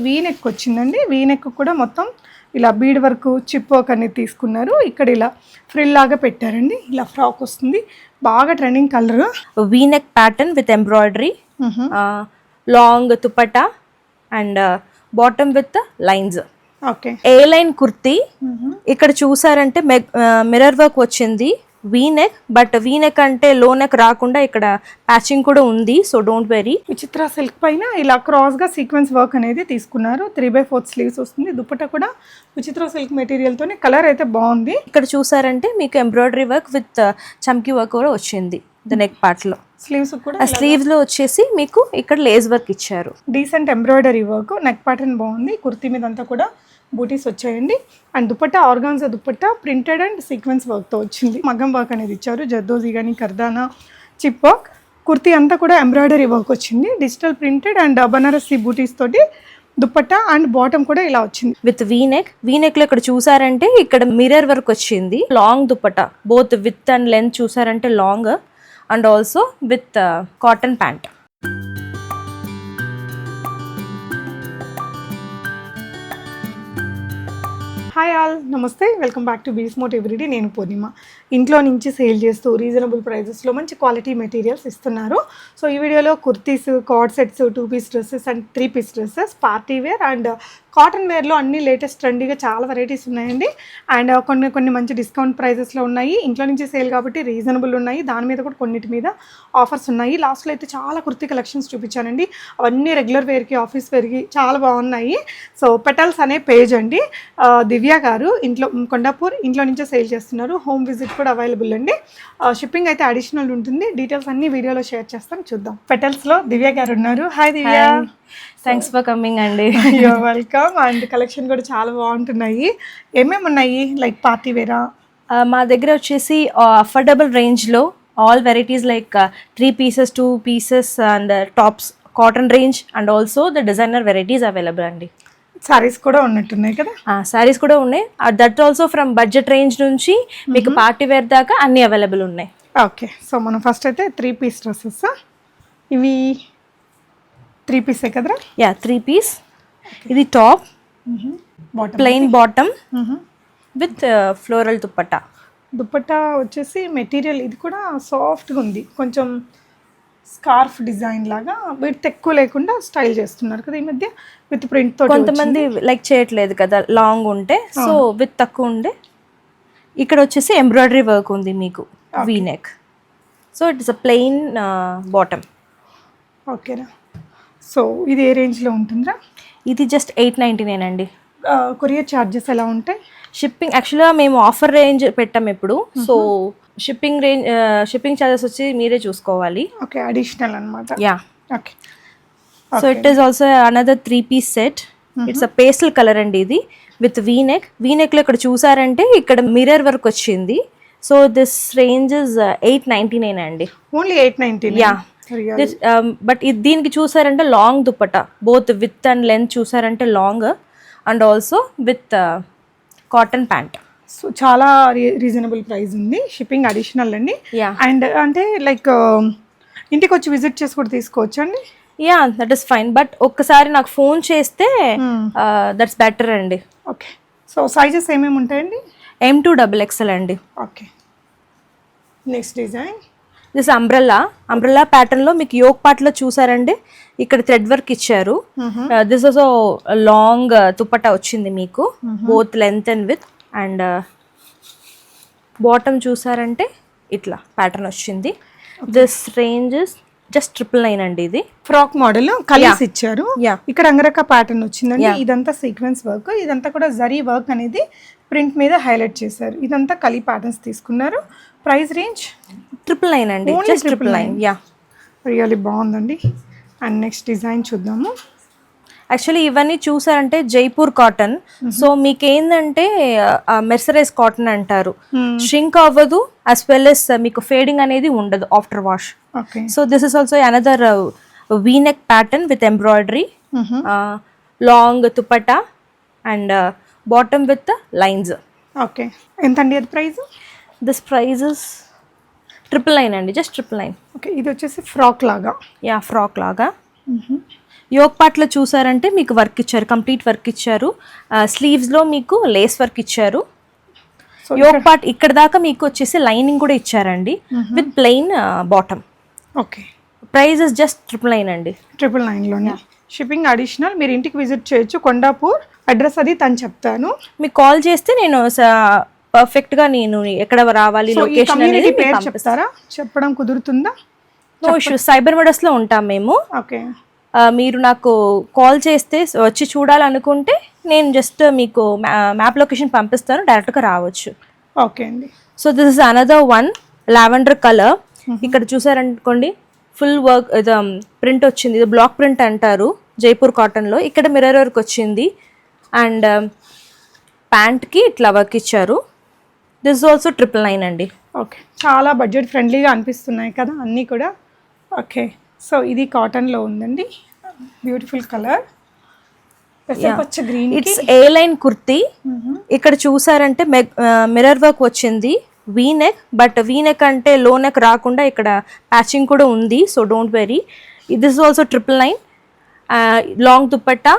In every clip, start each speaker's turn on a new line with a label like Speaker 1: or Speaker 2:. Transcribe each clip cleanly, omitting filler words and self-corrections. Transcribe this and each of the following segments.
Speaker 1: V neck వచ్చిందండి. V neck కూడా మొత్తం ఇలా బీడ్ వర్క్ చిప్ వర్క్ అనేది తీసుకున్నారు. ఇక్కడ ఇలా ఫ్రిల్ లాగా పెట్టారండి. ఇలా ఫ్రాక్ వస్తుంది, బాగా trending colour.
Speaker 2: We neck pattern with embroidery, long dupatta and bottom with lines.
Speaker 1: Okay,
Speaker 2: A line kurti. ఇక్కడ చూసారంటే మిర్రర్ వర్క్ వచ్చింది. V neck, but V neck అంటే లో నెక్ రాకుండా ఇక్కడ ప్యాచింగ్ కూడా ఉంది, సో డోంట్ వెరీ.
Speaker 1: విచిత్ర సిల్క్ పైన ఇలా క్రాస్ గా సీక్వెన్స్ వర్క్ అనేది తీసుకున్నారు. 3/4 స్లీవ్స్ వస్తుంది. దుపట్టా కూడా విచిత్ర సిల్క్ మెటీరియల్ తోనే, కలర్ అయితే బాగుంది.
Speaker 2: ఇక్కడ చూసారంటే మీకు ఎంబ్రాయిడరీ వర్క్ విత్ చమ్కీ వర్క్ కూడా వచ్చింది ద నెక్ పార్ట్ లో.
Speaker 1: స్లీవ్స్ కూడా
Speaker 2: స్లీవ్స్ లో వచ్చేసి మీకు ఇక్కడ లేస్ వర్క్ ఇచ్చారు.
Speaker 1: Decent embroidery work, neck pattern బాగుంది. కుర్తీ మీద అంతా కూడా బూటీస్ వచ్చాయండి. And dupatta organza dupatta printed and sequence వర్క్తో వచ్చింది. మగ్గం వర్క్ అనేది ఇచ్చారు. జర్దోజీ కానీ కర్దానా చిప్ వర్క్. కుర్తీ అంతా కూడా ఎంబ్రాయిడరీ వర్క్ వచ్చింది. Digital printed and Banarasi butis తోటి దుపట్టా అండ్ బాటమ్ కూడా ఇలా వచ్చింది
Speaker 2: with V neck. V neck లో ఇక్కడ చూసారంటే ఇక్కడ మిర్రర్ వర్క్ వచ్చింది. Long dupatta both width and length చూసారంటే long and also with cotton pant.
Speaker 1: Hi all, నమస్తే, వెల్కమ్ బ్యాక్ టు బీస్మోట్ ఎవ్రీడే. నేను పూర్ణిమ. ఇంట్లో నుంచి సేల్ చేస్తూ రీజనబుల్ ప్రైజెస్లో మంచి క్వాలిటీ మెటీరియల్స్ ఇస్తున్నారు. సో ఈ వీడియోలో kurtis, coord sets, 2 piece dresses and 3 piece dresses, party wear and cotton వేర్లో అన్ని లేటెస్ట్ ట్రెండీగా చాలా వెరైటీస్ ఉన్నాయండి. అండ్ కొన్ని మంచి డిస్కౌంట్ ప్రైజెస్లో ఉన్నాయి. ఇంట్లో నుంచి సేల్ కాబట్టి రీజనబుల్ ఉన్నాయి. దాని మీద కూడా కొన్నిటి మీద ఆఫర్స్ ఉన్నాయి. లాస్ట్లో అయితే చాలా కుర్తీ కలెక్షన్స్ చూపించానండి. అవన్నీ రెగ్యులర్ వేర్కి, ఆఫీస్ వేర్కి చాలా బాగున్నాయి. సో పెటల్స్ అనే పేజ్ అండి, దివ్య గారు కొండాపూర్ ఇంట్లో నుంచే సేల్ చేస్తున్నారు. హోమ్ విజిట్ కూడా అవైలబుల్ అండి. షిప్పింగ్ అయితే అడిషనల్ ఉంటుంది. డీటెయిల్స్ అన్ని వీడియోలో షేర్ చేస్తాను, చూద్దాం. పెటల్స్లో దివ్య గారు ఉన్నారు. Hi Divya.
Speaker 2: Thanks for coming అండి.
Speaker 1: Your welcome. అండ్ కలెక్షన్ కూడా చాలా బాగుంటున్నాయి. ఏమేమి ఉన్నాయి? లైక్ పార్టీ వేరా?
Speaker 2: మా దగ్గర వచ్చేసి అఫోర్డబుల్ రేంజ్లో all varieties like 3 pieces, 2 pieces and tops, cotton range and also the designer varieties available అండి.
Speaker 1: సారీస్ కూడా ఉన్నట్టున్నాయి కదా?
Speaker 2: సారీస్ కూడా ఉన్నాయి. That also from budget range నుంచి మీకు పార్టీ వేర్ దాకా అన్ని అవైలబుల్ ఉన్నాయి.
Speaker 1: ఓకే, సో మనం ఫస్ట్ అయితే 3 పీస్ డ్రెస్సెస్. ఇవి 3 పీసే కదరా?
Speaker 2: Yeah, 3 piece. ఇది top, plain bottom with floral dupatta.
Speaker 1: Dupatta వచ్చేసి మెటీరియల్ ఇది కూడా సాఫ్ట్గా ఉంది. కొంచెం స్కార్ఫ్ డిజైన్ లాగా విత్ ఎక్కువ లేకుండా స్టైల్ చేస్తున్నారు కదా ఈ మధ్య, విత్ ప్రింట్ తో.
Speaker 2: కొంతమంది లైక్ చేయట్లేదు కదా లాంగ్ ఉంటే, సో విత్ తక్కువ ఉండే. ఇక్కడ వచ్చేసి ఎంబ్రాయిడరీ వర్క్ ఉంది మీకు, V neck. So it is a plain bottom.
Speaker 1: ఓకేనా? సో ఇది ఏ రేంజ్లో ఉంటుందా?
Speaker 2: ఇది జస్ట్ 899 అండి.
Speaker 1: కొరియర్ ఛార్జెస్ ఎలా ఉంటాయి?
Speaker 2: షిప్పింగ్ యాక్చువల్గా మేము ఆఫర్ రేంజ్ పెట్టాం ఇప్పుడు, సో షిప్పింగ్ ఛార్జెస్ వచ్చి మీరే చూసుకోవాలి.
Speaker 1: ఓకే, అడిషనల్ అనమాట.
Speaker 2: Yeah.
Speaker 1: Okay,
Speaker 2: so it is also another 3 piece set. It's a pastel colour అండి ఇది, విత్ వీ నెక్. వీ నెక్లో ఇక్కడ చూసారంటే ఇక్కడ మిర్రర్ వర్క్ వచ్చింది. సో దిస్ రేంజ్ ఇస్ 899 అండి.
Speaker 1: ఓన్లీ 899?
Speaker 2: యా. బట్ దీనికి చూసారంటే long dupatta, both width and length చూసారంటే long and also with cotton pant.
Speaker 1: So చాలా రీజనబుల్ ప్రైస్ ఉంది. షిప్పింగ్ అడిషనల్ అండి. అండ్ అంటే లైక్ ఇంటికి వచ్చి విజిట్ చేసి కూడా తీసుకోవచ్చు అండి?
Speaker 2: Yeah, that is fine. But ఒక్కసారి నాకు ఫోన్ చేస్తే దట్స్ బెటర్ అండి.
Speaker 1: ఓకే, సో సైజెస్ ఏమేమి ఉంటాయండి?
Speaker 2: M to XXL అండి.
Speaker 1: Okay, next design.
Speaker 2: This umbrella ప్యాటర్న్లో మీకు యోక్ పార్ట్లో చూసారండి, ఇక్కడ థ్రెడ్ వర్క్ ఇచ్చారు. దిస్ ఆల్సో లాంగ్ దుపట్టా వచ్చింది మీకు, both length and with. And bottom చూసారంటే ఇట్లా ప్యాటర్న్ వచ్చింది. దిస్ రేంజ్ జస్ట్ 999 అండి. ఇది
Speaker 1: ఫ్రాక్ మోడల్ కలర్స్ ఇచ్చారు. ఇక్కడ అంగరక ప్యాటర్న్ వచ్చిందండి. ఇదంతా సీక్వెన్స్ వర్క్, ఇదంతా కూడా జరీ వర్క్ అనేది ప్రింట్ మీద హైలైట్ చేశారు. ఇదంతా కలీ ప్యాటర్న్స్ తీసుకున్నారు. ప్రైస్ రేంజ్
Speaker 2: 999 అండి. జస్ట్ 999. యా,
Speaker 1: రియల్లీ బాగుందండి. అండ్ నెక్స్ట్ డిజైన్ చూద్దాము.
Speaker 2: యాక్చువల్లీ ఇవన్నీ చూసారంటే జైపూర్ కాటన్. సో మీకేందంటే మెర్సరైజ్ కాటన్ అంటారు. షింక్ అవ్వదు, యాజ్ వెల్ ఎస్ మీకు ఫేడింగ్ అనేది ఉండదు after wash. So this is also another V neck pattern with embroidery, long dupatta and bottom with lines.
Speaker 1: Okay, ఎంత అండి అది ప్రైస్?
Speaker 2: దిస్ ప్రైస్ ఇస్ 999 అండి. జస్ట్ 999.
Speaker 1: ఓకే, ఇది వచ్చేసి ఫ్రాక్ లాగా.
Speaker 2: యా, ఫ్రాక్ లాగా. యోక్ పార్ట్లో చూసారంటే మీకు వర్క్ ఇచ్చారు, కంప్లీట్ వర్క్ ఇచ్చారు. స్లీవ్స్లో మీకు లేస్ వర్క్ ఇచ్చారు. యోక్ పార్ట్ ఇక్కడ దాకా మీకు వచ్చేసి లైనింగ్ కూడా ఇచ్చారండి with plain bottom.
Speaker 1: Okay,
Speaker 2: price is just 999 అండి.
Speaker 1: 999లోనే షిప్పింగ్ అడిషనల్. మీరు ఇంటికి విజిట్ చేయొచ్చు, కొండాపూర్. అడ్రస్ అది తను చెప్తాను.
Speaker 2: మీకు కాల్ చేస్తే నేను పర్ఫెక్ట్గా నేను ఎక్కడ రావాలి లొకేషన్ అనేది
Speaker 1: పేరు చెప్తారా? చెప్పడం కుదురుతుందా?
Speaker 2: No issues. సైబర్ మోడర్స్లో ఉంటాం మేము.
Speaker 1: ఓకే,
Speaker 2: మీరు నాకు కాల్ చేస్తే వచ్చి చూడాలనుకుంటే నేను జస్ట్ మీకు మ్యాప్ లొకేషన్ పంపిస్తాను, డైరెక్ట్గా రావచ్చు.
Speaker 1: ఓకే అండి.
Speaker 2: So this is another one lavender colour. ఇక్కడ చూసారనుకోండి ఫుల్ వర్క్, ఇది ప్రింట్ వచ్చింది. ఇది బ్లాక్ ప్రింట్ అంటారు జైపూర్ కాటన్లో. ఇక్కడ మిర్రర్ వర్క్ వచ్చింది అండ్ ప్యాంట్కి ఇట్లా వర్క్ ఇచ్చారు. దిస్ ఆల్సో 999 అండి.
Speaker 1: ఓకే, చాలా బడ్జెట్ ఫ్రెండ్లీగా అనిపిస్తున్నాయి కదా అన్నీ కూడా. ఓకే, సో ఇది కాటన్లో ఉందండి, beautiful colour, green.
Speaker 2: It's a line kurti. ఇక్కడ చూసారంటే మిర్రర్ వర్క్ వచ్చింది, V neck. But V neck అంటే లో నెక్ రాకుండా ఇక్కడ ప్యాచింగ్ కూడా ఉంది, so don't very. This also 999. Long dupatta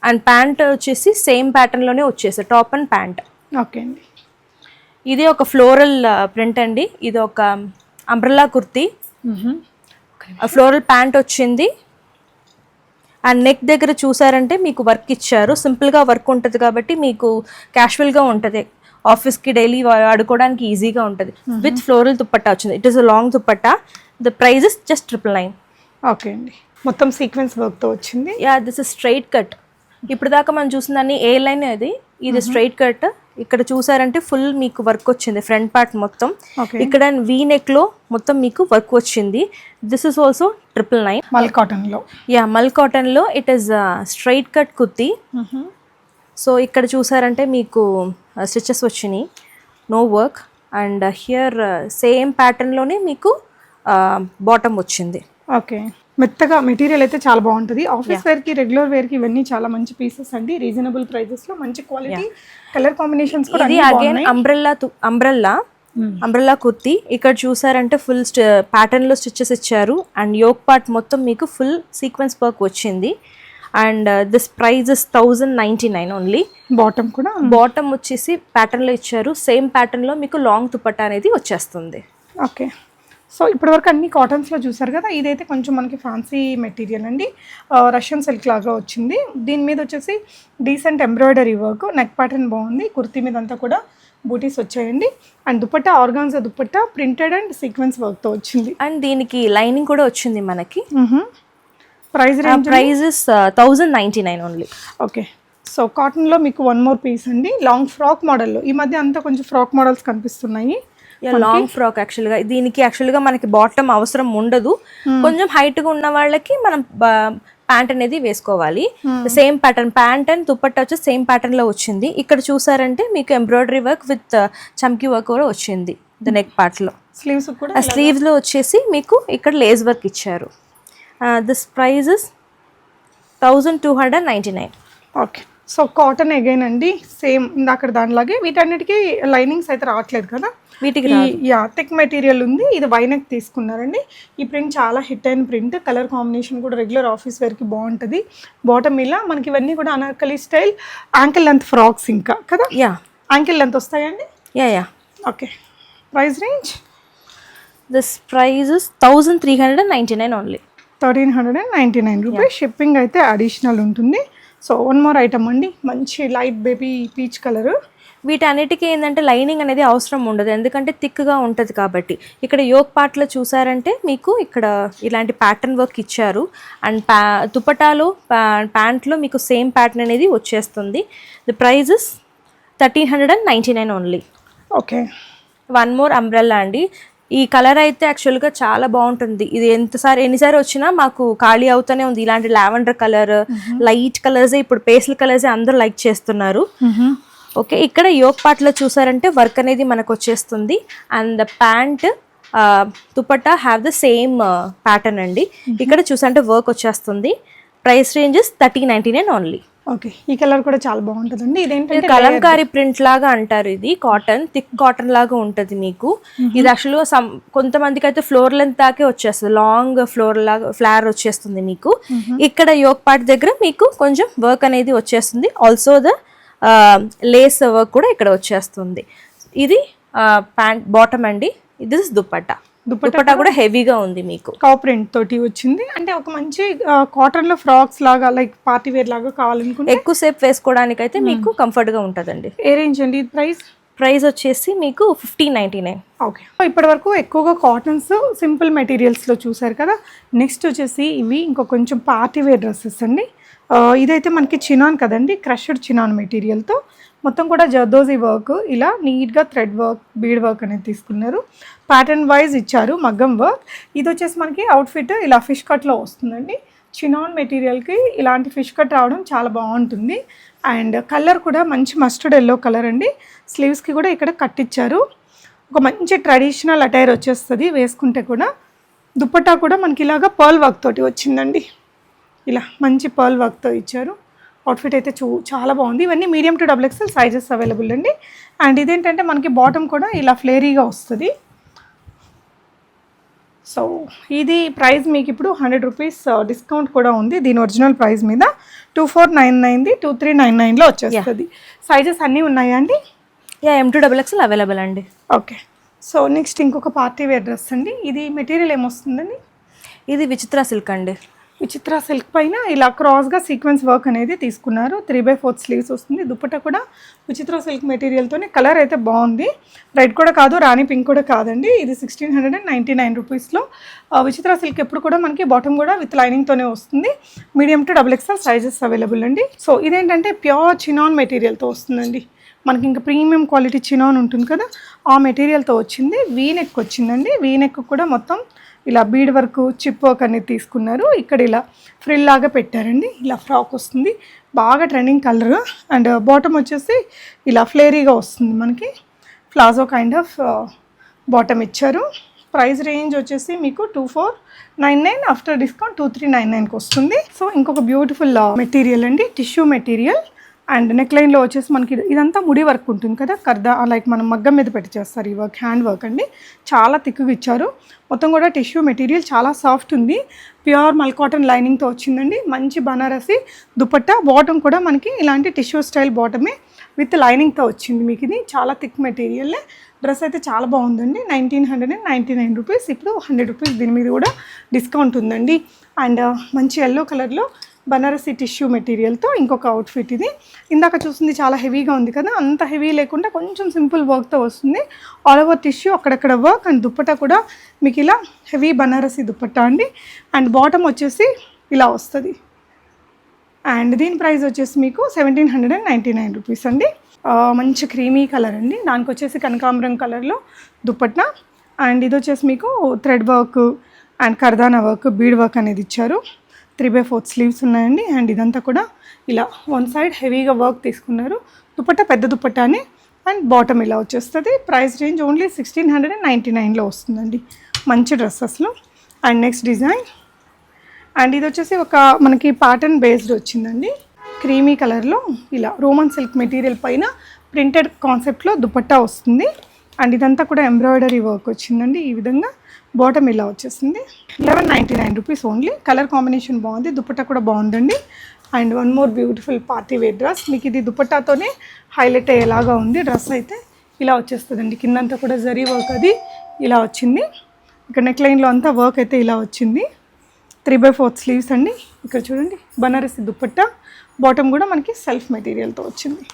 Speaker 2: and pant వచ్చేసి సేమ్ ప్యాటర్న్లోనే వచ్చేసి టాప్ అండ్ ప్యాంట్.
Speaker 1: ఓకే అండి.
Speaker 2: ఇది ఒక ఫ్లోరల్ ప్రింట్ అండి. ఇది ఒక అంబ్రెల్లా కుర్తీ. ఫ్లోరల్ ప్యాంట్ వచ్చింది అండ్ నెక్ దగ్గర చూసారంటే మీకు వర్క్ ఇచ్చారు. సింపుల్గా వర్క్ ఉంటుంది కాబట్టి మీకు క్యాషువల్గా ఉంటుంది, ఆఫీస్కి డైలీ వాడుకోవడానికి ఈజీగా ఉంటుంది. విత్ ఫ్లోరల్ దుపట్టా వచ్చింది. It is a long dupatta. The price is just 999.
Speaker 1: Okay అండి, మొత్తం సీక్వెన్స్ వర్క్తో వచ్చింది.
Speaker 2: Ya, this is straight cut. ఇప్పుడు దాకా మనం చూసిందాన్ని ఏ లైన్ అది, ఇది స్ట్రైట్ కట్. ఇక్కడ చూసారంటే ఫుల్ మీకు వర్క్ వచ్చింది ఫ్రంట్ పార్ట్ మొత్తం. ఇక్కడ వీ నెక్ లో మొత్తం మీకు వర్క్ వచ్చింది. This is also 999.
Speaker 1: Mul cotton లో.
Speaker 2: యా, మల్ కాటన్ లో it is straight cut kurti. So ఇక్కడ చూసారంటే మీకు స్టిచెస్ వచ్చినాయి, no work. And here same pattern లోనే మీకు బాటమ్ వచ్చింది.
Speaker 1: ఓకే, మెత్తగా మెటీరియల్ అయితే చాలా బాగుంటుంది. ఆఫీస్ వేర్ కి, రెగ్యులర్ వేర్ కి ఇవన్నీ చాలా మంచి పీసెస్ అండి. రీజనబుల్ ప్రైజెస్ లో మంచి క్వాలిటీ, కలర్ కాంబినేషన్స్ కూడా.
Speaker 2: ఇది అగైన్ అంబ్రెల్లా కుర్తీ. ఇక్కడ చూసారంటే ఫుల్ ప్యాటర్న్ లో స్టిచెస్ ఇచ్చారు అండ్ యోక్ పార్ట్ మొత్తం మీకు ఫుల్ సీక్వెన్స్ వర్క్ వచ్చింది. And this price is 1099 only.
Speaker 1: Bottom కూడా,
Speaker 2: బాటమ్ వచ్చేసి ప్యాటర్న్ లో ఇచ్చారు. సేమ్ ప్యాటర్న్ లో మీకు లాంగ్ దుపట్టా అనేది వచ్చేస్తుంది.
Speaker 1: ఓకే, సో ఇప్పటివరకు అన్ని కాటన్స్లో చూసారు కదా. ఇదైతే కొంచెం మనకి ఫ్యాన్సీ మెటీరియల్ అండి, రష్యన్ సిల్క్ లాగా వచ్చింది. దీని మీద వచ్చేసి decent embroidery work, neck pattern బాగుంది. కుర్తీ మీద అంతా కూడా బూటీస్ వచ్చాయండి. And dupatta organza dupatta printed and sequence వర్క్తో వచ్చింది.
Speaker 2: అండ్ దీనికి లైనింగ్ కూడా వచ్చింది మనకి.
Speaker 1: Price
Speaker 2: is 1099 only.
Speaker 1: Okay, so కాటన్లో మీకు వన్ మోర్ పీస్ అండి, లాంగ్ ఫ్రాక్ మోడల్లో. ఈ మధ్య అంతా కొంచెం ఫ్రాక్ మోడల్స్ కనిపిస్తున్నాయి.
Speaker 2: లాంగ్ ఫ్రాక్ యాక్చువల్గా దీనికి యాక్చువల్గా మనకి బాటమ్ అవసరం ఉండదు. కొంచెం హైట్గా ఉన్న వాళ్ళకి మనం ప్యాంట్ అనేది వేసుకోవాలి. Same pattern, pant and dupatta వచ్చి సేమ్ ప్యాటర్న్ లో వచ్చింది. ఇక్కడ చూసారంటే మీకు ఎంబ్రాయిడరీ వర్క్ విత్ చమ్కీ వర్క్ కూడా వచ్చింది ద నెక్ పార్ట్ లో.
Speaker 1: స్లీవ్స్ కూడా,
Speaker 2: స్లీవ్స్ లో వచ్చేసి మీకు ఇక్కడ లేస్ వర్క్ ఇచ్చారు. This price is 1299.
Speaker 1: Okay, so cotton again అండి, సేమ్ ఇందాక దానిలాగే. వీటన్నిటికీ లైనింగ్స్ అయితే రావట్లేదు కదా,
Speaker 2: వీటికి
Speaker 1: థిక్ మెటీరియల్ ఉంది. ఇది వైనెక్ తీసుకున్నారండి. ఈ ప్రింట్ చాలా హిట్ అయిన ప్రింట్, కలర్ కాంబినేషన్ కూడా రెగ్యులర్ ఆఫీస్ వేర్కి బాగుంటుంది. బాటమ్ ఇలా మనకి ఇవన్నీ కూడా Anarkali style, ankle length frocks ఇంకా కదా.
Speaker 2: యా,
Speaker 1: యాంకిల్ లెంత్ వస్తాయండి.
Speaker 2: Ya.
Speaker 1: Okay, price range
Speaker 2: this price is 1399 only.
Speaker 1: 1399 rupees. Shipping అయితే అడిషనల్ ఉంటుంది. సో వన్ మోర్ ఐటమ్ అండి, మంచి లైట్ బేబీ పీచ్ కలర్.
Speaker 2: వీటన్నిటికీ ఏంటంటే లైనింగ్ అనేది అవసరం ఉండదు, ఎందుకంటే థిక్గా ఉంటుంది కాబట్టి. ఇక్కడ యోక్ పార్ట్లో చూసారంటే మీకు ఇక్కడ ఇలాంటి ప్యాటర్న్ వర్క్ ఇచ్చారు. అండ్ దుపటాలో ప్యాంట్లో మీకు సేమ్ ప్యాటర్న్ అనేది వచ్చేస్తుంది. The price is 1399 only.
Speaker 1: Okay,
Speaker 2: one more umbrella అండి. ఈ కలర్ అయితే యాక్చువల్గా చాలా బాగుంటుంది. ఇది ఎన్నిసారి వచ్చినా మాకు ఖాళీ అవుతూనే ఉంది. ఇలాంటి లావెండర్ కలర్, లైట్ కలర్స్, ఇప్పుడు పేస్టల్ కలర్స్ అందరూ లైక్ చేస్తున్నారు. ఓకే, ఇక్కడ యోక్ పార్ట్లో చూసారంటే వర్క్ అనేది మనకు వచ్చేస్తుంది. And the pant dupatta have the same pattern అండి. ఇక్కడ చూసారంటే వర్క్ వచ్చేస్తుంది. Price range is 1399 only.
Speaker 1: Okay, ఈ కలర్ కూడా చాలా బాగుంటుందండి. ఇదేంటంటే
Speaker 2: కలంకారీ ప్రింట్ లాగా అంటారు. ఇది కాటన్, థిక్ కాటన్ లాగా ఉంటుంది మీకు. ఇది యాక్చువల్గా కొంతమందికి అయితే ఫ్లోర్ లెంత్ దాకే వచ్చేస్తుంది, లాంగ్ ఫ్లవర్ వచ్చేస్తుంది మీకు. ఇక్కడ యోక్ పార్ట్ దగ్గర మీకు కొంచెం వర్క్ అనేది వచ్చేస్తుంది. ఆల్సో ద లేస్ వర్క్ కూడా ఇక్కడ వచ్చేస్తుంది. ఇది ప్యాంట్ బాటమ్ అండి. ఇది దుపట్టా. దుపట్టా కూడా హెవీగా ఉంది మీకు,
Speaker 1: కౌ ప్రింట్ తోటి వచ్చింది. అంటే ఒక మంచి కాటన్ లో ఫ్రాక్స్ లాగా లైక్ పార్టీ వేర్ లాగా కావాలనుకుంటే
Speaker 2: ఎక్కువసేపు వేసుకోవడానికి అయితే మీకు కంఫర్ట్ గా ఉంటుందండి.
Speaker 1: ఏ రేంజ్ అండి
Speaker 2: ప్రైస్ వచ్చేసి మీకు 1599.
Speaker 1: ఓకే, ఇప్పటి వరకు ఎక్కువగా కాటన్స్, సింపుల్ మెటీరియల్స్లో చూసారు కదా. నెక్స్ట్ వచ్చేసి ఇవి ఇంకో కొంచెం పార్టీ వేర్ డ్రెస్సెస్ అండి. ఇదైతే మనకి చినాన్ కదండి, క్రష్డ్ చినాన్ మెటీరియల్తో మొత్తం కూడా జర్దోజీ వర్క్, ఇలా నీట్గా థ్రెడ్ వర్క్, బీడ్ వర్క్ అనేది తీసుకున్నారు. ప్యాటర్న్ వైజ్ ఇచ్చారు, మగ్గం వర్క్. ఇది వచ్చేసి మనకి అవుట్ఫిట్ ఇలా ఫిష్ కట్లో వస్తుందండి. చినాన్ మెటీరియల్కి ఇలాంటి ఫిష్ కట్ రావడం చాలా బాగుంటుంది. అండ్ కలర్ కూడా మంచి మస్టర్డ్ ఎల్లో కలర్ అండి. స్లీవ్స్కి కూడా ఇక్కడ కట్టిచ్చారు. ఒక మంచి ట్రెడిషనల్ అటైర్ వచ్చేస్తుంది వేసుకుంటే కూడా. దుపట్టా కూడా మనకి ఇలాగా పర్ల్ వర్క్ తోటి వచ్చిందండి. ఇలా మంచి పర్ల్ వర్క్తో ఇచ్చారు. అవుట్ఫిట్ అయితే చాలా బాగుంది. ఇవన్నీ medium to XXL sizes available అండి. అండ్ ఇదేంటంటే మనకి బాటమ్ కూడా ఇలా ఫ్లేరీగా వస్తుంది. సో ఇది ప్రైస్ మీకు ఇప్పుడు 100 రూపీస్ డిస్కౌంట్ కూడా ఉంది దీని ఒరిజినల్ ప్రైస్ మీద. 2499ది 2399లో వచ్చేస్తుంది. సైజెస్ అన్నీ ఉన్నాయా అండి?
Speaker 2: M to XXL అవైలబుల్ అండి.
Speaker 1: ఓకే, సో నెక్స్ట్ ఇంకొక పార్టీ వేర్ డ్రెస్ అండి. ఇది మెటీరియల్ ఏమొస్తుందండి?
Speaker 2: ఇది విచిత్ర సిల్క్ అండి.
Speaker 1: విచిత్ర సిల్క్ పైన ఇలా క్రాస్గా సీక్వెన్స్ వర్క్ అనేది తీసుకున్నారు. 3/4 స్లీవ్స్ వస్తుంది. దుపట్టా కూడా విచిత్ర సిల్క్ మెటీరియల్తోనే. కలర్ అయితే బాగుంది, రెడ్ కూడా కాదు, రాణి పింక్ కూడా కాదండి. ఇది 1699 రూపీస్లో. విచిత్ర సిల్క్ ఎప్పుడు కూడా మనకి బాటమ్ కూడా విత్ లైనింగ్తోనే వస్తుంది. Medium to XXL sizes available అండి. సో ఇదేంటంటే ప్యూర్ చినాన్ మెటీరియల్తో వస్తుందండి. మనకి ఇంకా ప్రీమియం క్వాలిటీ చినాన్ ఉంటుంది కదా, ఆ మెటీరియల్తో వచ్చింది. వీనెక్ వచ్చిందండి. వీనెక్ కూడా మొత్తం ఇలా బీడ్ వర్క్, చిప్ వర్క్ అనేది తీసుకున్నారు. ఇక్కడ ఇలా ఫ్రిల్ లాగా పెట్టారండి. ఇలా ఫ్రాక్ వస్తుంది, బాగా ట్రెండింగ్ కలర్. అండ్ బాటమ్ వచ్చేసి ఇలా ఫ్లేరీగా వస్తుంది మనకి. ప్లాజో కైండ్ ఆఫ్ బాటమ్ ఇచ్చారు. ప్రైస్ రేంజ్ వచ్చేసి మీకు 2499, ఆఫ్టర్ డిస్కౌంట్ 2399కి వస్తుంది. సో ఇంకొక బ్యూటిఫుల్ మెటీరియల్ అండి, టిష్యూ మెటీరియల్. అండ్ నెక్ లైన్లో వచ్చేసి మనకి ఇదంతా ముడి వర్క్ ఉంటుంది కదా, కర్దా లైక్ మనం మగ్గం మీద పెట్టి చేస్తారు ఈ వర్క్, హ్యాండ్ వర్క్ అండి. చాలా థిక్గా ఇచ్చారు. మొత్తం కూడా టిష్యూ మెటీరియల్ చాలా సాఫ్ట్ ఉంది. ప్యూర్ మల్ కాటన్ లైనింగ్తో వచ్చిందండి. మంచి బనారసి దుపట్టా. బాటమ్ కూడా మనకి ఇలాంటి టిష్యూ స్టైల్ బాటమే విత్ లైనింగ్తో వచ్చింది మీకు. ఇది చాలా థిక్ మెటీరియల్. డ్రెస్ అయితే చాలా బాగుందండి. 1999 రూపీస్. ఇప్పుడు 100 రూపీస్ దీని మీద కూడా డిస్కౌంట్ ఉందండి. అండ్ మంచి ఎల్లో కలర్లో బనారసి టిష్యూ మెటీరియల్తో ఇంకొక అవుట్ఫిట్ ఇది. ఇందాక చూసింది చాలా హెవీగా ఉంది కదా, అంత హెవీ లేకుండా కొంచెం సింపుల్ వర్క్తో వస్తుంది. ఆల్ ఓవర్ టిష్యూ, అక్కడక్కడ వర్క్. అండ్ దుపట్టా కూడా మీకు ఇలా హెవీ బనారసి దుపట్టా అండి. అండ్ బాటమ్ వచ్చేసి ఇలా వస్తుంది. అండ్ దీని ప్రైస్ వచ్చేసి మీకు 1799 రూపీస్ అండి. మంచి క్రీమీ కలర్ అండి. దానికి వచ్చేసి కనకాంబరం కలర్లో దుపట్టా. అండ్ ఇది వచ్చేసి మీకు thread work and kardana work, bead work అనేది ఇచ్చారు. 3/4 స్లీవ్స్ ఉన్నాయండి. అండ్ ఇదంతా కూడా ఇలా వన్ సైడ్ హెవీగా వర్క్ తీసుకున్నారు. దుపట్టా పెద్ద దుపట్టాని. అండ్ బాటమ్ ఇలా వచ్చేస్తుంది. ప్రైస్ రేంజ్ ఓన్లీ 1699లో వస్తుందండి. మంచి డ్రెస్సెస్లో. And next design. అండ్ ఇది వచ్చేసి ఒక మనకి ప్యాటర్న్ బేస్డ్ వచ్చిందండి. క్రీమీ కలర్లో ఇలా రోమన్ సిల్క్ మెటీరియల్ పైన ప్రింటెడ్ కాన్సెప్ట్లో దుపట్టా వస్తుంది. అండ్ ఇదంతా కూడా ఎంబ్రాయిడరీ వర్క్ వచ్చిందండి. ఈ విధంగా బాటమ్ ఇలా వచ్చేసింది. 1199 రూపీస్ ఓన్లీ. కలర్ కాంబినేషన్ బాగుంది, దుపట్టా కూడా బాగుందండి. And one more beautiful party wear dress. మీకు ఇది దుపట్టాతోనే హైలైట్ అయ్యేలాగా ఉంది. డ్రెస్ అయితే ఇలా వచ్చేస్తుందండి. కిందంతా కూడా జరీ వర్క్ అది ఇలా వచ్చింది. ఇక్కడ నెక్ లైన్లో అంతా వర్క్ అయితే ఇలా వచ్చింది. 3/4 స్లీవ్స్ అండి. ఇక్కడ చూడండి బనారసి దుపట్టా. బాటమ్ కూడా మనకి సెల్ఫ్ మెటీరియల్తో వచ్చింది.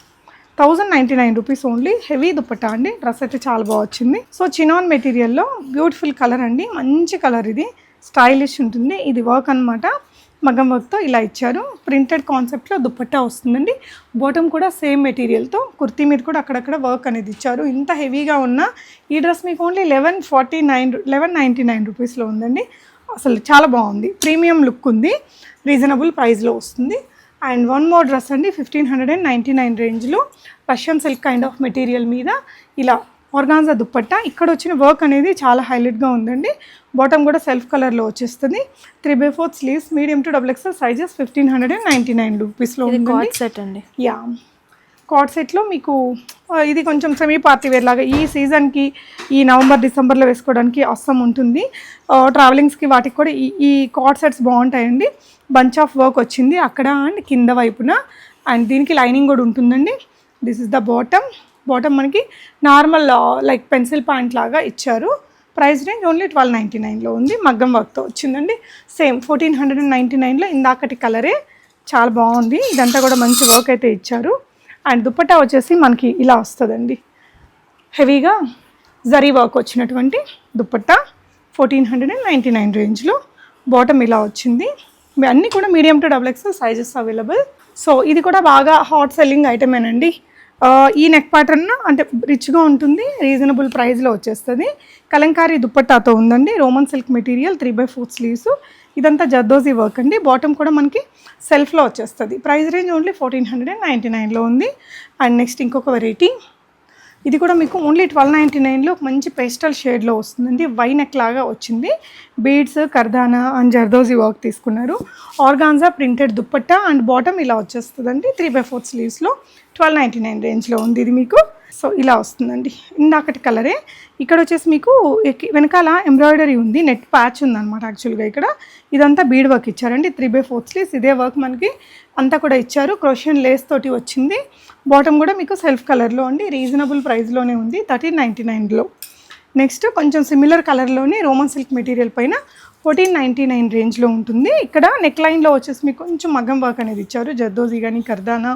Speaker 1: 1099 రూపీస్ ఓన్లీ. హెవీ దుపట్టా అండి. డ్రెస్ అయితే చాలా బాగా వచ్చింది. సో చినాన్ మెటీరియల్లో బ్యూటిఫుల్ కలర్ అండి. మంచి కలర్, ఇది స్టైలిష్ ఉంటుంది. ఇది వర్క్ అనమాట, మగ్గం వర్క్తో ఇలా ఇచ్చారు. ప్రింటెడ్ కాన్సెప్ట్లో దుపట్టా వస్తుందండి. బాటమ్ కూడా సేమ్ మెటీరియల్తో, కుర్తీ మీద కూడా అక్కడక్కడ వర్క్ అనేది ఇచ్చారు. ఇంత హెవీగా ఉన్న ఈ డ్రెస్ మీకు ఓన్లీ 1199 రూపీస్లో ఉందండి. అసలు చాలా బాగుంది, ప్రీమియం లుక్ ఉంది, రీజనబుల్ ప్రైస్లో వస్తుంది. అండ్ వన్ మోర్ డ్రెస్ అండి, 1599 రేంజ్లో Russian silk kind of material మీద ఇలా ఆర్గాన్జా దుప్పట్టా. ఇక్కడ వచ్చిన వర్క్ అనేది చాలా హైలైట్గా ఉందండి. బాటమ్ కూడా సెల్ఫ్ కలర్లో వచ్చేస్తుంది. 3/4 sleeves, medium to XXL sizes 1599 రూపీస్లో ఉందండి.
Speaker 2: సెట్ అండి.
Speaker 1: యా, కార్డ్ సెట్లో మీకు ఇది కొంచెం సెమీ పార్టీ వేర్ లాగా ఈ సీజన్కి, ఈ నవంబర్ డిసెంబర్లో వేసుకోవడానికి అవసరం ఉంటుంది. ట్రావెలింగ్స్కి వాటికి కూడా ఈ కార్డ్ సెట్స్ బాగుంటాయండి. బంచ్ ఆఫ్ వర్క్ వచ్చింది అక్కడ అండ్ కింద వైపున. అండ్ దీనికి లైనింగ్ కూడా ఉంటుందండి. This is the bottom. మనకి నార్మల్ లైక్ పెన్సిల్ ప్యాంట్ లాగా ఇచ్చారు. ప్రైస్ రేంజ్ ఓన్లీ 1299లో ఉంది. మగ్గం వర్క్తో వచ్చిందండి. సేమ్ 1499లో ఇందాకటి కలరే చాలా బాగుంది. ఇదంతా కూడా మంచి వర్క్ అయితే ఇచ్చారు. అండ్ దుపట్టా వచ్చేసి మనకి ఇలా వస్తుందండి. హెవీగా జరీ వర్క్ వచ్చినటువంటి దుపట్టా 1499 రేంజ్లో. బాటమ్ ఇలా వచ్చింది. అన్నీ కూడా medium to XXL sizes available. So ఇది కూడా బాగా హాట్ సెల్లింగ్ ఐటమేనండి. ఈ నెక్ ప్యాటర్న్ అంటే రిచ్గా ఉంటుంది, రీజనబుల్ ప్రైస్లో వచ్చేస్తుంది. కలంకారీ దుప్పట్టాతో ఉందండి. Roman silk material, 3/4 sleeves. ఇదంతా జర్దోజీ వర్క్ అండి. బాటమ్ కూడా మనకి సెల్ఫ్లో వచ్చేస్తుంది. ప్రైస్ రేంజ్ ఓన్లీ 1499లో ఉంది. అండ్ నెక్స్ట్ ఇంకొక వెరైటీ, ఇది కూడా మీకు ఓన్లీ 1299లో మంచి పేస్టల్ షేడ్లో వస్తుందండి. వై నెక్ లాగా వచ్చింది. బీడ్స్, కర్దానా అండ్ జర్దోజీ వర్క్ తీసుకున్నారు. Organza printed dupatta and bottom ఇలా వచ్చేస్తుందండి. 3/4 స్లీవ్స్లో 1299 రేంజ్లో ఉంది ఇది మీకు. సో ఇలా వస్తుందండి. ఇందాకటి కలరే. ఇక్కడ వచ్చేసి మీకు వెనకాల ఎంబ్రాయిడరీ ఉంది, నెట్ ప్యాచ్ ఉందన్నమాట. యాక్చువల్గా ఇక్కడ ఇదంతా బీడ్ వర్క్ ఇచ్చారండి. 3/4 స్లీవ్స్. ఇదే వర్క్ మనకి అంతా కూడా ఇచ్చారు. క్రోషియన్ లేస్ తోటి వచ్చింది. బాటమ్ కూడా మీకు సెల్ఫ్ కలర్లో అండి. రీజనబుల్ ప్రైస్లోనే ఉంది, 1399లో. నెక్స్ట్ కొంచెం సిమిలర్ కలర్లోనే రోమన్ సిల్క్ మెటీరియల్ పైన 1499 రేంజ్లో ఉంటుంది. ఇక్కడ నెక్ లైన్లో వచ్చేసి మీకు కొంచెం మగ్గం వర్క్ అనేది ఇచ్చారు. జర్దోజీ కానీ, కర్దానా,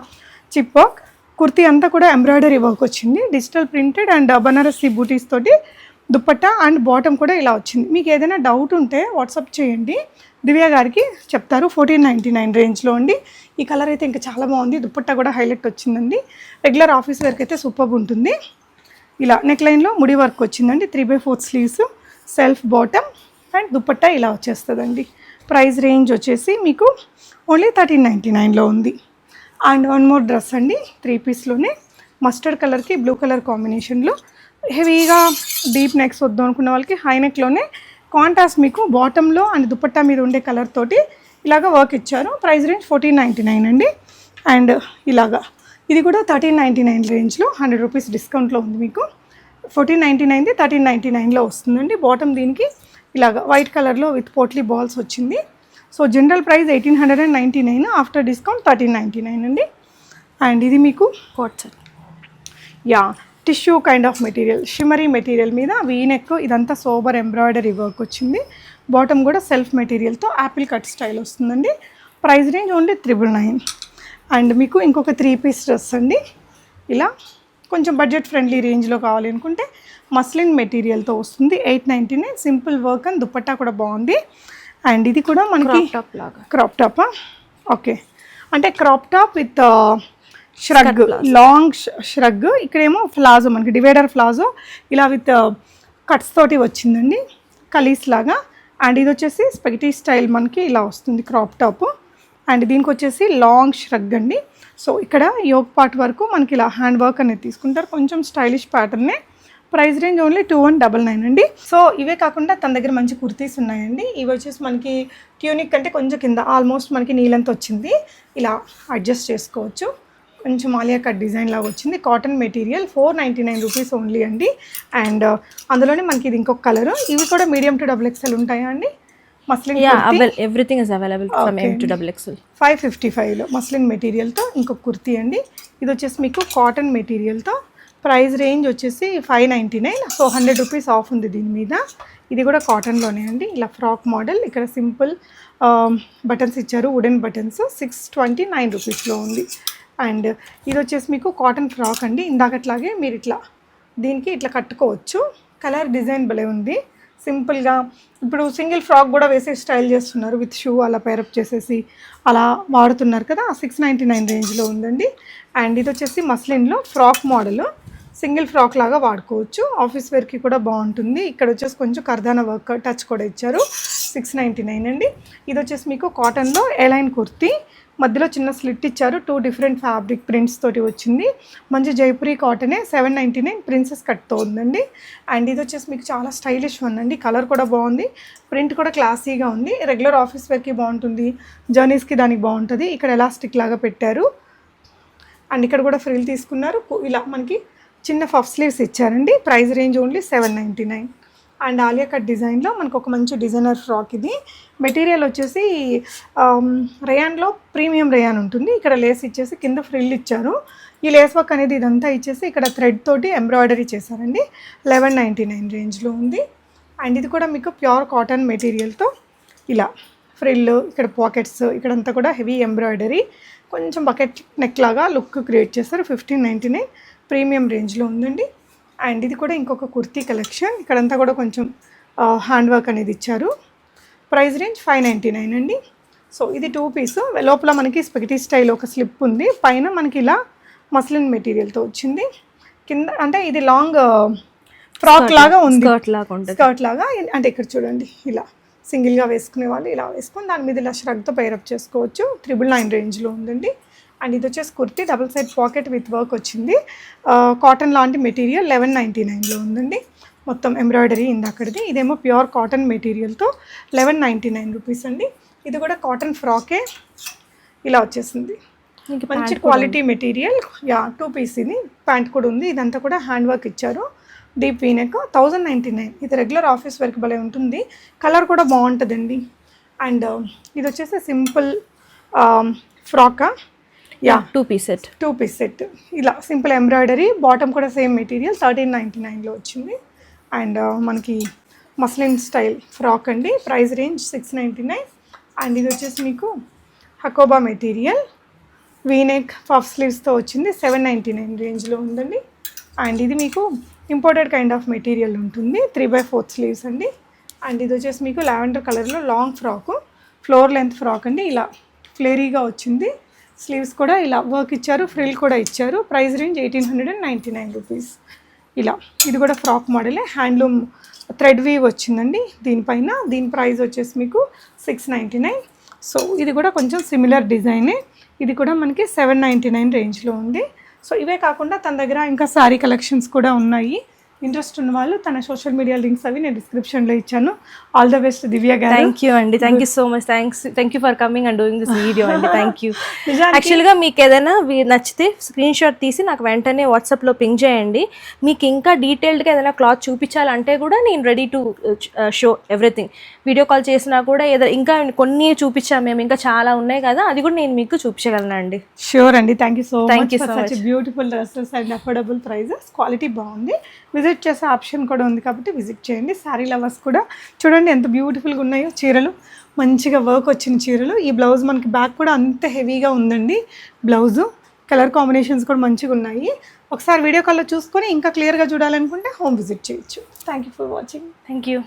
Speaker 1: చిప్ వర్క్. కుర్తీ అంతా కూడా ఎంబ్రాయిడరీ వర్క్ వచ్చింది. Digital printed and Banarasi butis తోటి దుప్పట్టా అండ్ బాటమ్ కూడా ఇలా వచ్చింది. మీకు ఏదైనా డౌట్ ఉంటే వాట్సాప్ చేయండి, దివ్య గారికి చెప్తారు. 1499 రేంజ్లో అండి. ఈ కలర్ అయితే ఇంకా చాలా బాగుంది. దుప్పట్టా కూడా హైలైట్ వచ్చిందండి. రెగ్యులర్ ఆఫీస్ వేర్కి అయితే సూపర్ ఉంటుంది. ఇలా నెక్ లైన్లో ముడి వర్క్ వచ్చిందండి. 3/4 sleeves, self bottom and dupatta ఇలా వచ్చేస్తుందండి. ప్రైస్ రేంజ్ వచ్చేసి మీకు ఓన్లీ 1399లో ఉంది. అండ్ వన్ మోర్ డ్రెస్ అండి, 3 పీస్లోనే మస్టర్డ్ కలర్కి బ్లూ కలర్ కాంబినేషన్లో. హెవీగా డీప్ నెక్స్ వద్దు అనుకున్న వాళ్ళకి హై నెక్లోనే కాంట్రాస్ట్ మీకు బాటంలో అండ్ దుపట్టా మీద ఉండే కలర్ తోటి ఇలాగ వర్క్ ఇచ్చారు. ప్రైస్ రేంజ్ 1499 అండి. అండ్ ఇలాగా ఇది కూడా 1399 రేంజ్లో 100 రూపీస్ డిస్కౌంట్లో ఉంది మీకు. 1499ది 1399లో వస్తుందండి. బాటమ్ దీనికి ఇలాగ వైట్ కలర్లో విత్ పోట్లీ బాల్స్ వచ్చింది. So general price 1899, after discount 1399 అండి. అండ్ ఇది మీకు
Speaker 2: coat set.
Speaker 1: Ya, tissue kind of material, shimmery material మీద వీనెక్, ఇదంతా సోబర్ ఎంబ్రాయిడరీ వర్క్ వచ్చింది. బాటమ్ కూడా సెల్ఫ్ మెటీరియల్తో యాపిల్ కట్ స్టైల్ వస్తుందండి. Price range only 999. అండ్ మీకు ఇంకొక 3 పీస్ డ్రెస్ అండి. ఇలా కొంచెం బడ్జెట్ ఫ్రెండ్లీ రేంజ్లో కావాలి అనుకుంటే మస్లిన్ మెటీరియల్తో వస్తుంది. 899. సింపుల్ వర్క్ అండ్ దుపట్టా కూడా బాగుంది. అండ్ ఇది కూడా మనకి
Speaker 2: టాప్ లాగా,
Speaker 1: క్రాప్ టాపా? ఓకే, అంటే crop top with shrug, long shrug. ఇక్కడేమో ప్లాజో, మనకి డివైడర్ ప్లాజో ఇలా విత్ కట్స్ తోటి వచ్చిందండి, కలీస్ లాగా. అండ్ ఇది వచ్చేసి స్పెగటీ స్టైల్ మనకి ఇలా వస్తుంది క్రాప్ టాప్. అండ్ దీనికి వచ్చేసి లాంగ్ ష్రగ్ అండి. సో ఇక్కడ యోక్ పార్ట్ వరకు మనకి ఇలా హ్యాండ్ వర్క్ అనేది తీసుకుంటారు, కొంచెం స్టైలిష్ ప్యాటర్నే. ప్రైస్ రేంజ్ ఓన్లీ 2199 అండి. సో ఇవే కాకుండా తన దగ్గర మంచి కుర్తీస్ ఉన్నాయండి. ఇవి వచ్చేసి మనకి ట్యూనిక్ అంటే కొంచెం కింద ఆల్మోస్ట్ మనకి నీలంత వచ్చింది, ఇలా అడ్జస్ట్ చేసుకోవచ్చు. కొంచెం ఆలియా కట్ డిజైన్ లాగా వచ్చింది. కాటన్ మెటీరియల్, 499 రూపీస్ ఓన్లీ అండి. అండ్ అందులోనే మనకి ఇది ఇంకొక కలర్. ఇవి కూడా మీడియం టు XXL ఉంటాయా అండి? Muslin,
Speaker 2: everything is available from M to XXL.
Speaker 1: 555లో మస్లిన్ మెటీరియల్తో ఇంకొక కుర్తీ అండి. ఇది వచ్చేసి మీకు కాటన్ మెటీరియల్తో. ప్రైస్ రేంజ్ వచ్చేసి 599. సో 100 రూపీస్ ఆఫ్ ఉంది దీని మీద. ఇది కూడా కాటన్లోనే అండి. ఇలా ఫ్రాక్ మోడల్, ఇక్కడ సింపుల్ బటన్స్ ఇచ్చారు, వుడెన్ బటన్స్. 629 రూపీస్లో ఉంది. అండ్ ఇది వచ్చేసి మీకు కాటన్ ఫ్రాక్ అండి. ఇందాకట్లాగే మీరు ఇట్లా దీనికి ఇట్లా కట్టుకోవచ్చు. కలర్ డిజైన్ భలే ఉంది. సింపుల్గా ఇప్పుడు సింగిల్ ఫ్రాక్ కూడా వేసే స్టైల్ చేస్తున్నారు, విత్ షూ అలా పేరప్ చేసేసి అలా వాడుతున్నారు కదా. 699 రేంజ్లో ఉందండి. అండ్ ఇది వచ్చేసి మస్లిన్లో ఫ్రాక్ మోడల్, సింగిల్ ఫ్రాక్ లాగా వాడుకోవచ్చు. ఆఫీస్ వేర్కి కూడా బాగుంటుంది. ఇక్కడ వచ్చేసి కొంచెం కర్దానా వర్క్ టచ్ కూడా ఇచ్చారు. 699 అండి. ఇది వచ్చేసి మీకు కాటన్లో ఎలైన్ కుర్తీ, మధ్యలో చిన్న స్లిట్ ఇచ్చారు, 2 డిఫరెంట్ ఫ్యాబ్రిక్ ప్రింట్స్ తోటి వచ్చింది. మంచి జైపురి కాటనే, 799 ప్రిన్సెస్ కట్తో ఉందండి. అండ్ ఇది వచ్చేసి మీకు చాలా స్టైలిష్ ఉందండి, కలర్ కూడా బాగుంది, ప్రింట్ కూడా క్లాసీగా ఉంది. రెగ్యులర్ ఆఫీస్ వేర్కి బాగుంటుంది, జర్నీస్కి దానికి బాగుంటుంది. ఇక్కడ ఎలాస్టిక్ లాగా పెట్టారు అండ్ ఇక్కడ కూడా ఫ్రిల్ తీసుకున్నారు. ఇలా మనకి చిన్న పఫ్ స్లీవ్స్ ఇచ్చారండి. Price range only 799. And Alia cut డిజైన్లో మనకు ఒక మంచి డిజైనర్ ఫ్రాక్. ఇది మెటీరియల్ వచ్చేసి రేయాన్లో ప్రీమియం రేయాన్ ఉంటుంది. ఇక్కడ లేస్ ఇచ్చేసి కింద ఫ్రిల్ ఇచ్చారు. ఈ లేస్ వర్క్ అనేది ఇదంతా ఇచ్చేసి ఇక్కడ థ్రెడ్ తోటి ఎంబ్రాయిడరీ చేశారండి. 1199 రేంజ్లో ఉంది. అండ్ ఇది కూడా మీకు ప్యూర్ కాటన్ మెటీరియల్తో ఇలా ఫ్రిల్, ఇక్కడ పాకెట్స్, ఇక్కడంతా కూడా హెవీ ఎంబ్రాయిడరీ, కొంచెం బకెట్ నెక్ లాగా లుక్ క్రియేట్ చేస్తారు. 1599 ప్రీమియం రేంజ్లో ఉందండి. అండ్ ఇది కూడా ఇంకొక కుర్తీ కలెక్షన్. ఇక్కడంతా కూడా కొంచెం హ్యాండ్ వర్క్ అనేది ఇచ్చారు. ప్రైస్ రేంజ్ 599 అండి. సో ఇది 2 పీస్. లోపల మనకి స్పెగటీ స్టైల్ ఒక స్లిప్ ఉంది, పైన మనకి ఇలా మస్లిన్ మెటీరియల్తో వచ్చింది. కింద అంటే ఇది లాంగ్ ఫ్రాక్ లాగా ఉంది, స్కర్ట్ లాగా. అంటే ఇక్కడ చూడండి, ఇలా సింగిల్గా వేసుకునే వాళ్ళు ఇలా వేసుకొని దాని మీద ఇలా ష్రగ్తో పైరప్ చేసుకోవచ్చు. 999 రేంజ్లో ఉందండి. అండ్ ఇది వచ్చేసి kurti, double side pocket with work వచ్చింది. కాటన్ లాంటి మెటీరియల్ 1199లో ఉందండి. మొత్తం ఎంబ్రాయిడరీ ఇందాకడిది. ఇదేమో ప్యూర్ కాటన్ మెటీరియల్తో 1199 రూపీస్ అండి. ఇది కూడా కాటన్ ఫ్రాకే, ఇలా వచ్చేసింది. మంచి క్వాలిటీ మెటీరియల్. 2 పీస్ ఇది. ప్యాంట్ కూడా ఉంది. ఇదంతా కూడా హ్యాండ్ వర్క్ ఇచ్చారు. Deep V-neck 1099. ఇది రెగ్యులర్ ఆఫీస్ వర్క్ భలే ఉంటుంది, కలర్ కూడా బాగుంటుందండి. అండ్ ఇది వచ్చేసి సింపుల్ ఫ్రాక్.
Speaker 2: 2 piece set.
Speaker 1: ఇలా సింపుల్ ఎంబ్రాయిడరీ, బాటమ్ కూడా సేమ్ మెటీరియల్ 1399లో వచ్చింది. అండ్ మనకి మస్లిన్ స్టైల్ ఫ్రాక్ అండి. Price range 699. అండ్ ఇది వచ్చేసి మీకు హకోబా మెటీరియల్, వీనెక్ పఫ్ స్లీవ్స్తో వచ్చింది. 799 రేంజ్లో ఉందండి. అండ్ ఇది మీకు ఇంపోర్టెడ్ కైండ్ ఆఫ్ మెటీరియల్ ఉంటుంది. 3/4 స్లీవ్స్ అండి. అండ్ ఇది వచ్చేసి మీకు లావెండర్ కలర్లో long frock, floor length frock అండి. ఇలా ఫ్లేరీగా వచ్చింది. స్లీవ్స్ కూడా ఇలా వర్క్ ఇచ్చారు, ఫ్రిల్ కూడా ఇచ్చారు. Price range 1899 rupees. ఇలా ఇది కూడా ఫ్రాక్ మోడలే, హ్యాండ్లూమ్ థ్రెడ్ వీవ్ వచ్చిందండి దీనిపైన. దీని ప్రైస్ వచ్చేసి మీకు 699. సో ఇది కూడా కొంచెం సిమిలర్ డిజైనే. ఇది కూడా మనకి 799 రేంజ్లో ఉంది. సో ఇవే కాకుండా తన దగ్గర ఇంకా శారీ కలెక్షన్స్ కూడా ఉన్నాయి. ఇంట్రెస్ట్ ఉన్న వాళ్ళు తన సోషల్ మీడియా లింక్స్ అవి నేను డిస్క్రిప్షన్లో ఇచ్చాను. ఆల్ ద బెస్ట్ దివ్య గారు.
Speaker 2: థ్యాంక్ యూ అండి, thank you so much. Thank you for coming and doing this video అండి. Thank you. యాక్చువల్గా మీకు ఏదైనా నచ్చితే స్క్రీన్ షాట్ తీసి నాకు వెంటనే వాట్సాప్లో పింగ్ చేయండి. మీకు ఇంకా డీటెయిల్డ్గా ఏదైనా క్లాత్ చూపించాలంటే కూడా నేను ready to show everything. Video call చేసినా కూడా ఏదైనా ఇంకా కొన్ని చూపించాము మేము, ఇంకా చాలా ఉన్నాయి కదా, అది కూడా నేను మీకు చూపించగలనండి.
Speaker 1: షూర్ అండి. Thank you so much. Beautiful dresses and affordable prices, quality బాగుంది. విజిట్ చేసే ఆప్షన్ కూడా ఉంది కాబట్టి విజిట్ చేయండి. శారీ లవర్స్ కూడా చూడండి ఎంత బ్యూటిఫుల్గా ఉన్నాయో చీరలు, మంచిగా వర్క్ వచ్చిన చీరలు. ఈ బ్లౌజ్ మనకి బ్యాక్ కూడా అంత హెవీగా ఉందండి. బ్లౌజు కలర్ కాంబినేషన్స్ కూడా మంచిగా ఉన్నాయి. ఒకసారి వీడియో కాల్లో చూసుకొని ఇంకా క్లియర్గా చూడాలనుకుంటే హోమ్ విజిట్ చేయొచ్చు. Thank you for watching.
Speaker 2: Thank you.